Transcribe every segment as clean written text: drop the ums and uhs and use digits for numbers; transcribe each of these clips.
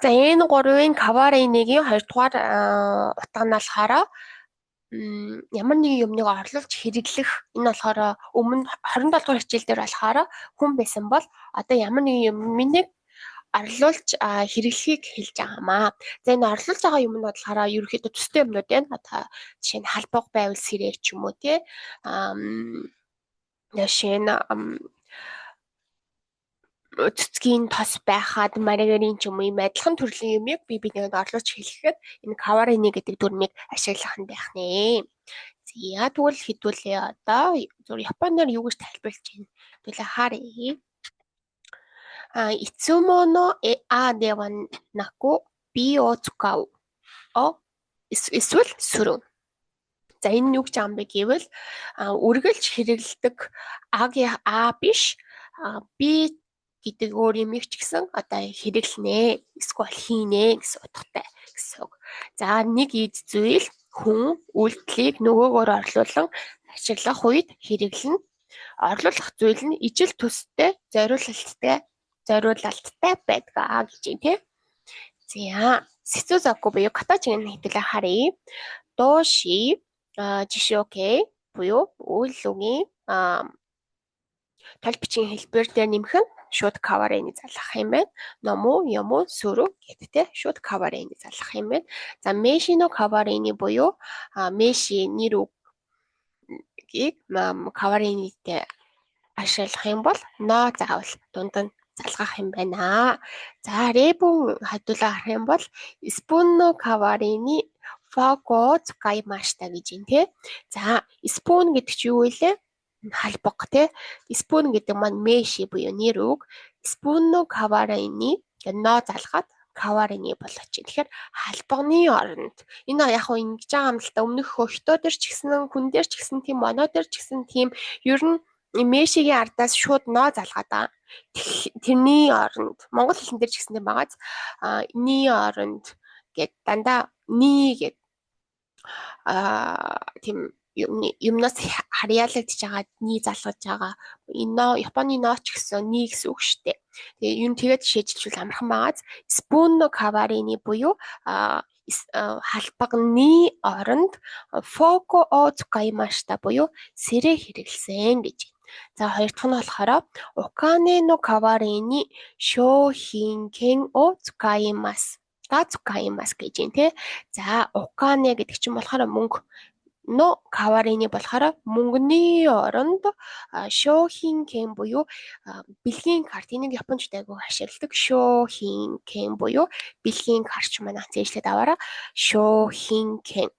За энэ гурвын каварейнигийн хоёрдугаар утга нь болохоор ямар нэгэн юмныг орлуулж хэрэглэх энэ болохоор өмнө 27 дугаар хичээл дээр болохоор хүн байсан бол одоо ямар нэгэн юмыг орлуулж хэрэглэхийг хэлж байгаамаа. За энэ орлуулж байгаа юмнууд болохоор ерөөхдөө төстэй юмнууд байна. Одоо жишээ нь халбаг байвал сэрээ ч юм уу тий. Жишээ нь цэцгийн тос байхад маргарин ч юм уу ийм адилхан төрлийн юмыг биенд орлуулж хэлэхэд энэ каварини гэдэг дүрмийг ашиглах нь байх нэ. За тэгвэл хэдүүлээ одоо зөв Японоор юу гэж тайлбарлаж байна? Хэдүүлээ харъя. Итсумо но а дева наку би о цукау. Эсвэл сүрэн. За энэ юу гэж байгаа юм бэ гэвэл үргэлж хэрэгэлдэг агийн а биш би гэдэг өөр юм их ч гэсэн одоо хэрэглэнэ эсвэл хийнэ гэсэн утгатай гэсэн үг. За нэг эд зүйл хүн үйлдэлийг нөгөөгөөр орлуулан ашиглах үед хэрэглэнэ. Орлуулах зүйл нь ижил төстэй зориулалттай байдгаа гэж юм тийм. За сицузаку буюу катачиг нь хэдүүлээ харъя. Доши жишээ буюу үйл үгийн тал бичгийн хэлбэр дээр нэмэх нь шууд каварейны залгах юм байна. Ному, яму, сүрү гэдэгтэй шууд каварейны залгах юм байна. За мэши но каварейны буюу мэши нэр үгийг каварейнтэй ашиглах юм бол но заавал дунд нь залгах юм байна. За ребун хадуулаа харах юм бол спунно каварейны фоко цукаймашта гэж юм тий. За спун гэдэг чинь юу вэ? Халбаг тий. Спун гэдэг маань мэши буюу нэр үг. Спунно каварейны но залгаад каварейны болгож чинь. Тэгэхээр халбагны оронд энэ яг хөө ингэж байгаа юм л та өмнөх хөштөө дээр ч гэсэн хүн дээр ч гэсэн тийм моно дээр ч гэсэн тийм ер нь мэшигийн ардаас шууд но залгаад байгаа. Тэрний оронд монгол хэлэн дээр ч гэсэн тийм багаз ни оронд гэд дандаа ни гэд тийм юмнаас харьяалагдж байгаа ни залгаж байгаа. Энэ Японы но ч гэсэн ни гэсэн үг шүү дээ. Тэгээ юм тэгээд шийдэлжүүл амархан багаз. Спунно каварини буюу халбагны оронд фоко о цукаймашта буюу сэрээ хэрэглэсэн гэж. За хоёр дахь нь болохоор укане но каварини шоухинкен о цукаймас гэж юм те. За укане гэдэг чинь болохоор мөнгө. Но каварини болохоор мөнгөний оронд шоухинкен буюу бэлгийн карт. Энийг японочд айгүй ашигладаг. Шоухинкен буюу бэлгийн карт маань зээжлээд аваараа. Шоухинкен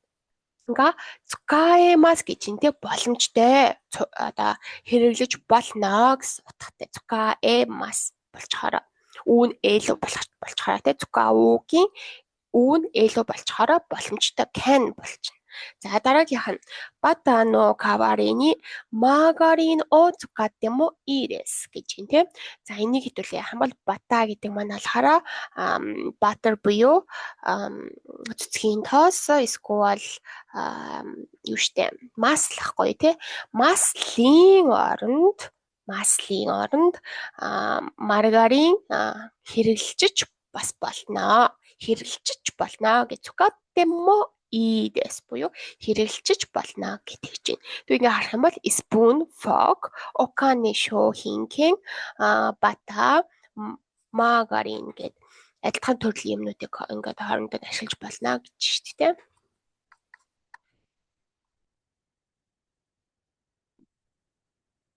га цукаэмас гэж нэ боломжтой одоо хэрэглэж болно гэсэн утгатай. Цукаэмас болчохороо үүн ээлүү болчохороо те цукауугийн үүн ээлүү болчохороо боломжтой can болчихно. За дараагийнх нь бата но каварини магарин о цукатте мо ii desu гэж юм тийм. За энийг хэдүүлээ яхан бол бата гэдэг маань болохоор butter буюу цэцгийн тоос эсвэл юу штэ маслахгүй тий. Маслын оронд маргарин хэрэглэж бас болно. Хэрэглэж болно гэж цукатте мо идэс буюу хэрэглэж болно гэдэг чинь. Тэг ингээ харах юм бол spoon, fork, оканы шоухинкен, бата, маргарин гэдэг адилхан төрлийн юмнуудыг ингээд хоорондоо ашиглаж болно гэж шүү дээ.